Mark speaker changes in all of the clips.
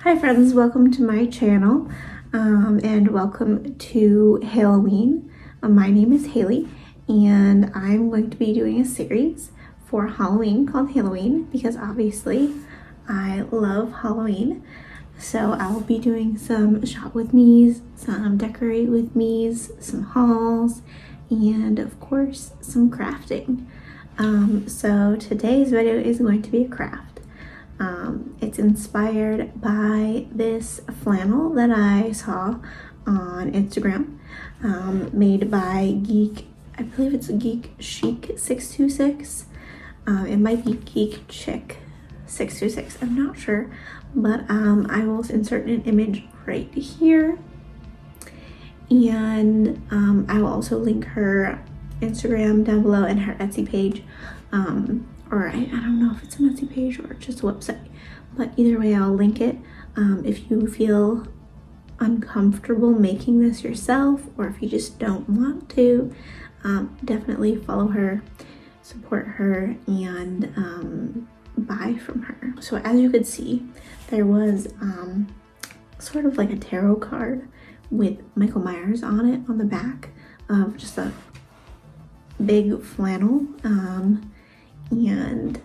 Speaker 1: Hi friends, welcome to my channel and welcome to Halloween. My name is Haley and I'm going to be doing a series for Halloween called Halloween because obviously I love Halloween. So I'll be doing some shop with me's, some decorate with me's, some hauls, and of course some crafting. So today's video is going to be a craft. It's inspired by this flannel that I saw on Instagram, made by I believe it's Geek Chic 626. It might be Geek Chic 626, I'm not sure, but I will insert an image right here, and I will also link her Instagram down below and her Etsy page, or I don't know if it's an Etsy page or just a website, but either way I'll link it. If you feel uncomfortable making this yourself, or if you just don't want to, definitely follow her, support her, and buy from her. So as you could see, there was sort of like a tarot card with Michael Myers on it on the back of just a big flannel, and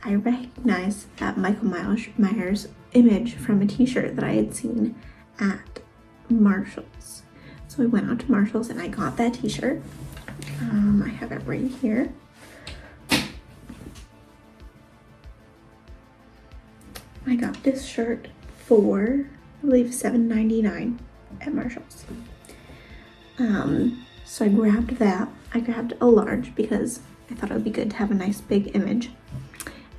Speaker 1: I recognized that Michael Myers image from a t-shirt that I had seen at Marshall's. So I went out to Marshall's and I got that t-shirt. I have it right here. I got this shirt for, I believe, $7.99 at Marshall's. So I grabbed that. I grabbed a large because I thought it would be good to have a nice big image.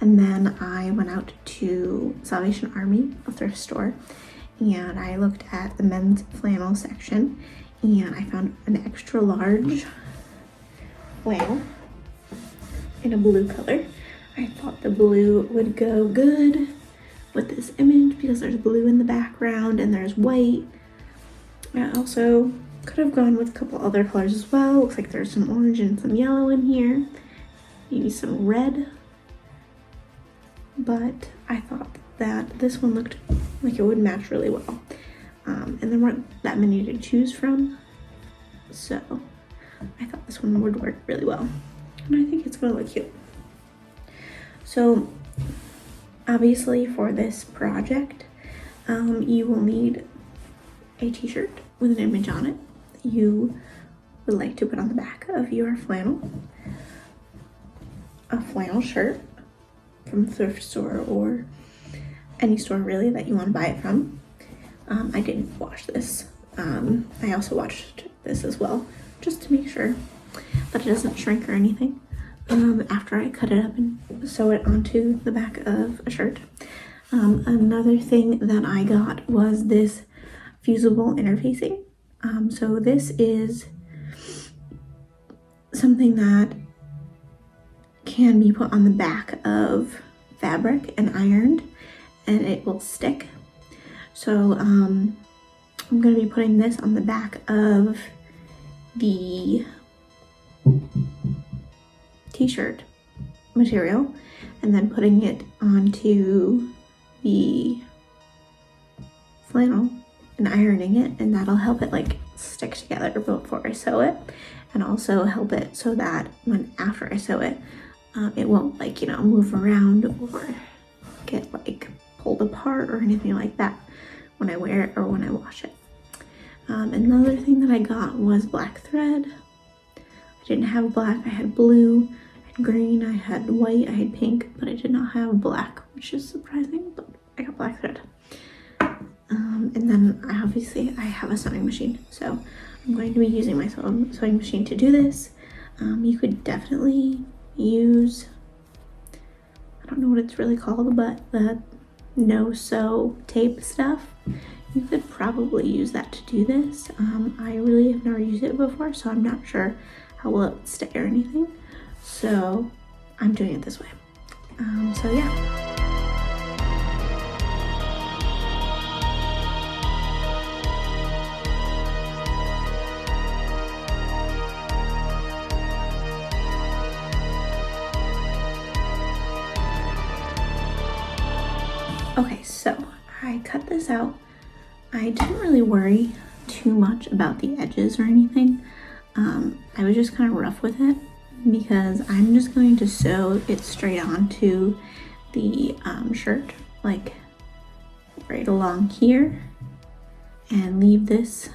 Speaker 1: And then I went out to Salvation Army, a thrift store, and I looked at the men's flannel section, and I found an extra large flannel in a blue color. I thought the blue would go good with this image because there's blue in the background and there's white. I also could have gone with a couple other colors as well. Looks like there's some orange and some yellow in here, maybe some red. But I thought that this one looked like it would match really well. And there weren't that many to choose from, so I thought this one would work really well. And I think it's gonna look cute. So obviously for this project, you will need a t-shirt with an image on it that you would like to put on the back of your flannel, a flannel shirt from a thrift store or any store really that you want to buy it from. I didn't wash this. I also washed this as well just to make sure that it doesn't shrink or anything after I cut it up and sew it onto the back of a shirt. Another thing that I got was this fusible interfacing. So this is something that can be put on the back of fabric and ironed, and it will stick. So I'm going to be putting this on the back of the t-shirt material and then putting it onto the flannel and ironing it, and that'll help it like stick together before I sew it, and also help it so that after I sew it, it won't like, move around or get like pulled apart or anything like that when I wear it or when I wash it. Another thing that I got was black thread. I didn't have black, I had blue, I had green, I had white, I had pink, but I did not have black, which is surprising, but I got black thread. And then I have a sewing machine, so I'm going to be using my sewing machine to do this. You could definitely use, I don't know what it's really called, but the no-sew tape stuff. You could probably use that to do this. I really have never used it before, so I'm not sure how well it would stay or anything. So I'm doing it this way. So yeah. Okay, so I cut this out. I didn't really worry too much about the edges or anything. I was just kind of rough with it because I'm just going to sew it straight onto the shirt, like right along here, and leave this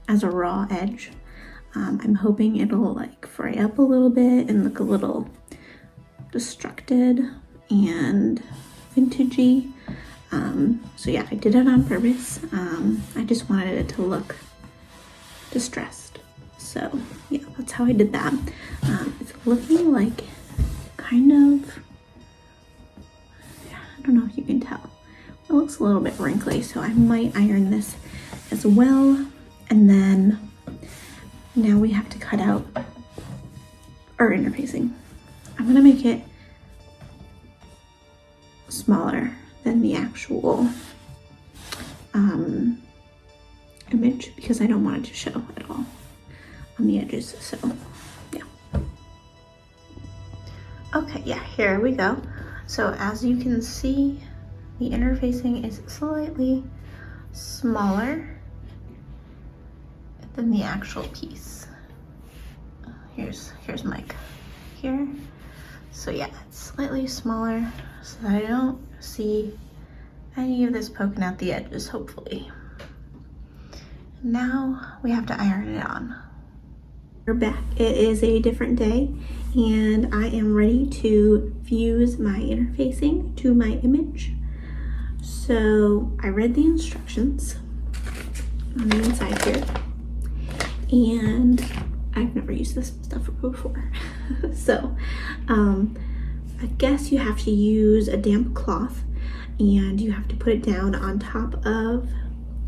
Speaker 1: as a raw edge. I'm hoping it'll like fray up a little bit and look a little destructed and vintagey. So yeah, I did it on purpose. I just wanted it to look distressed. So yeah, that's how I did that. It's looking like kind of, I don't know if you can tell. It looks a little bit wrinkly, so I might iron this as well. And then now we have to cut out our interfacing. I'm gonna make it smaller than the actual image because I don't want it to show at all on the edges. So yeah. Okay, yeah, here we go. So as you can see, the interfacing is slightly smaller than the actual piece. Here's Mike here. So yeah, it's slightly smaller so that I don't see any of this poking out the edges, hopefully. Now we have to iron it on. We're back. It is a different day and I am ready to fuse my interfacing to my image. So I read the instructions on the inside here, and I've never used this stuff before. So I guess you have to use a damp cloth and you have to put it down on top of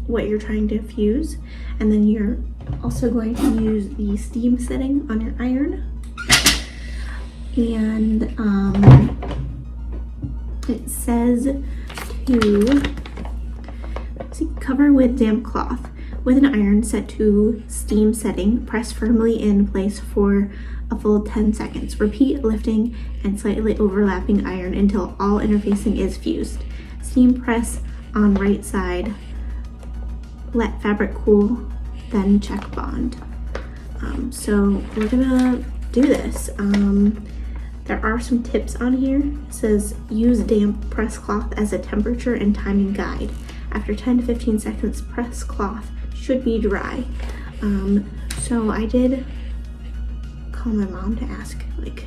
Speaker 1: what you're trying to fuse, and then you're also going to use the steam setting on your iron, and it says to cover with damp cloth with an iron set to steam setting. Press firmly in place for a full 10 seconds. Repeat lifting and slightly overlapping iron until all interfacing is fused. Steam press on right side. Let fabric cool, then check bond. So we're gonna do this. There are some tips on here. It says use damp press cloth as a temperature and timing guide. After 10 to 15 seconds, press cloth should be dry. So I did call my mom to ask like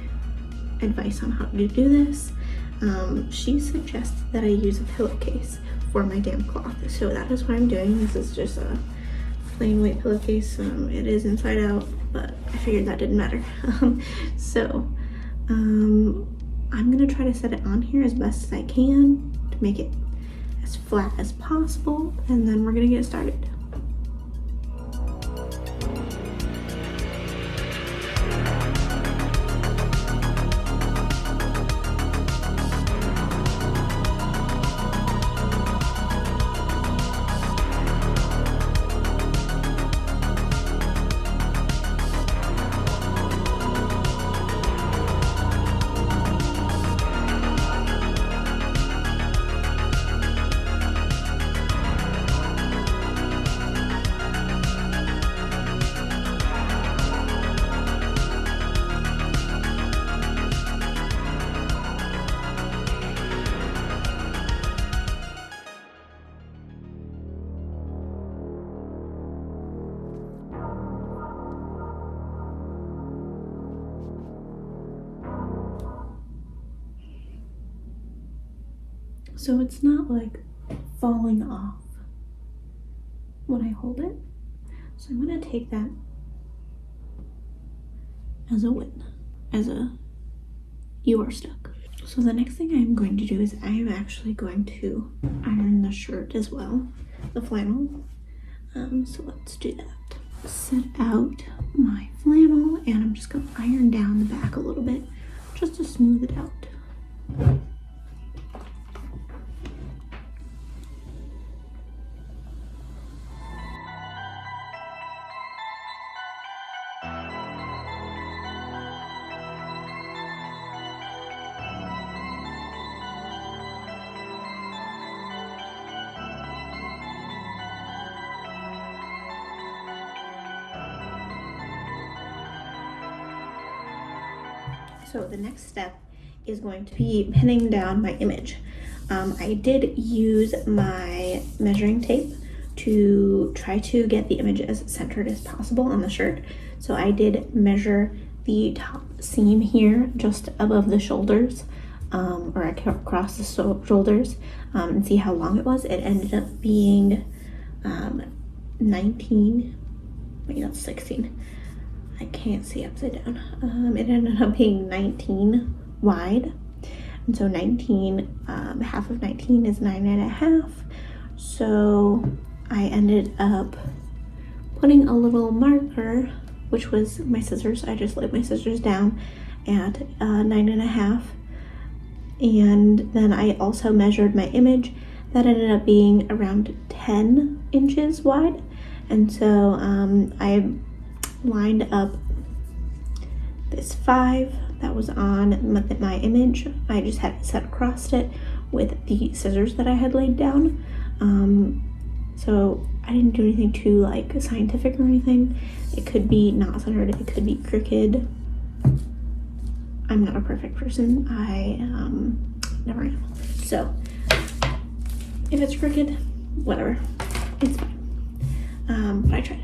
Speaker 1: advice on how to do this. She suggested that I use a pillowcase for my damp cloth, so that is what I'm doing. This is just a plain white pillowcase. It is inside out, but I figured that didn't matter. I'm gonna try to set it on here as best as I can to make it as flat as possible, and then we're gonna get started. So it's not like falling off when I hold it. So I'm gonna take that as a win, as a you are stuck. So the next thing I'm going to do is I am actually going to iron the shirt as well, the flannel. So let's do that. Set out my flannel and I'm just gonna iron down the back a little bit just to smooth it out. So the next step is going to be pinning down my image. I did use my measuring tape to try to get the image as centered as possible on the shirt. So I did measure the top seam here just above the shoulders, or across the shoulders, and see how long it was. It ended up being 19, wait, that's 16. I can't see upside down. It ended up being 19 wide. And so 19, half of 19 is 9.5. So I ended up putting a little marker, which was my scissors. I just laid my scissors down at 9.5. And then I also measured my image. That ended up being around 10 inches wide. And so I lined up this 5 that was on my image. I just had it set across it with the scissors that I had laid down. So I didn't do anything too like scientific or anything. It could be not centered, it could be crooked. I'm not a perfect person. I never am. So if it's crooked, whatever, it's fine. But I tried.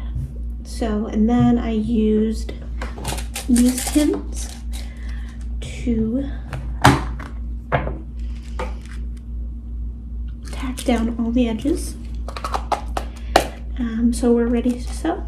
Speaker 1: So, and then I used these pins to tack down all the edges. So we're ready to sew.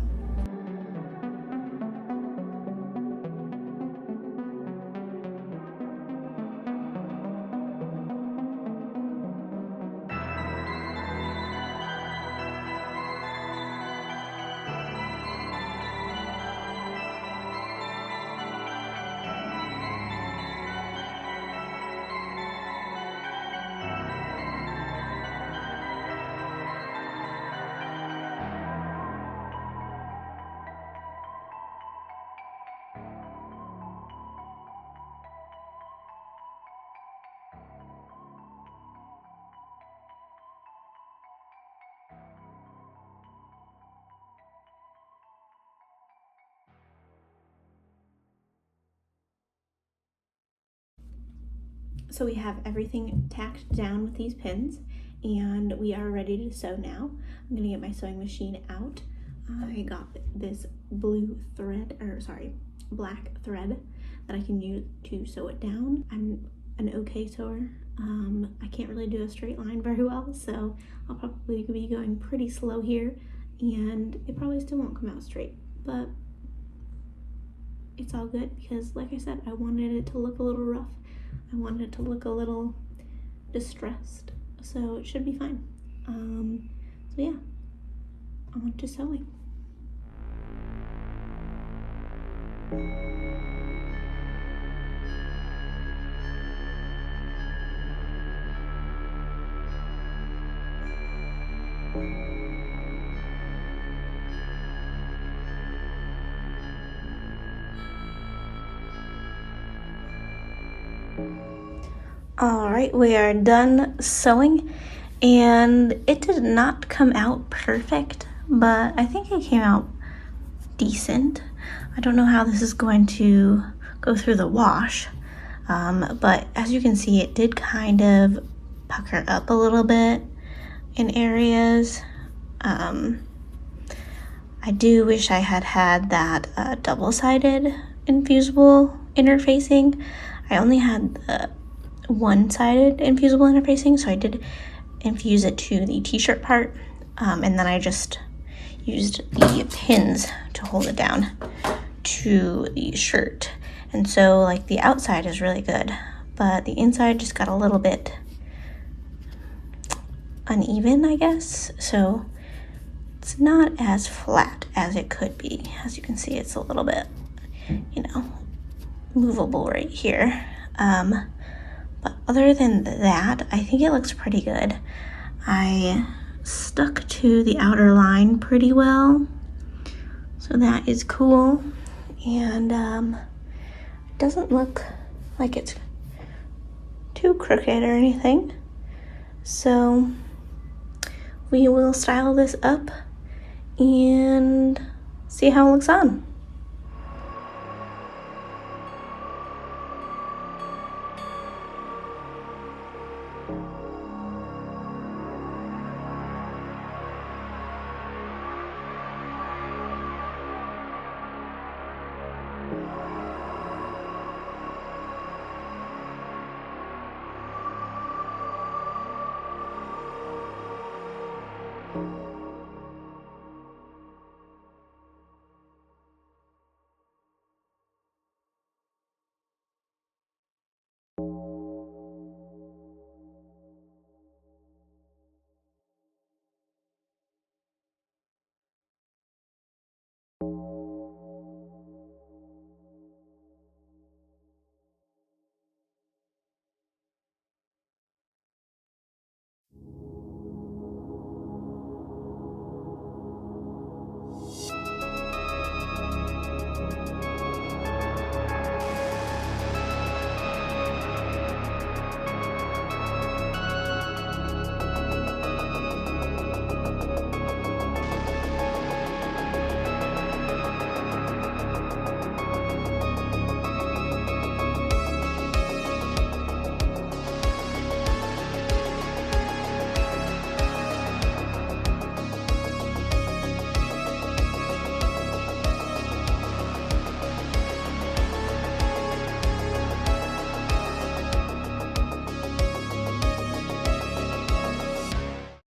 Speaker 1: So we have everything tacked down with these pins, and we are ready to sew now. I'm gonna get my sewing machine out. I got this black thread that I can use to sew it down. I'm an okay sewer. I can't really do a straight line very well, so I'll probably be going pretty slow here, and it probably still won't come out straight, but it's all good because, like I said, I wanted it to look a little rough. I wanted it to look a little distressed, so it should be fine. So yeah, on to sewing. All right, we are done sewing, and it did not come out perfect, but I think it came out decent. I don't know how this is going to go through the wash, but as you can see, it did kind of pucker up a little bit in areas. I do wish I had had that double-sided infusible interfacing. I only had the one-sided infusible interfacing, so I did infuse it to the t-shirt part, and then I just used the pins to hold it down to the shirt. And so like the outside is really good, but the inside just got a little bit uneven, I guess. So it's not as flat as it could be. As you can see, it's a little bit, movable right here. But other than that, I think it looks pretty good. I stuck to the outer line pretty well, so that is cool. And it doesn't look like it's too crooked or anything. So we will style this up and see how it looks on.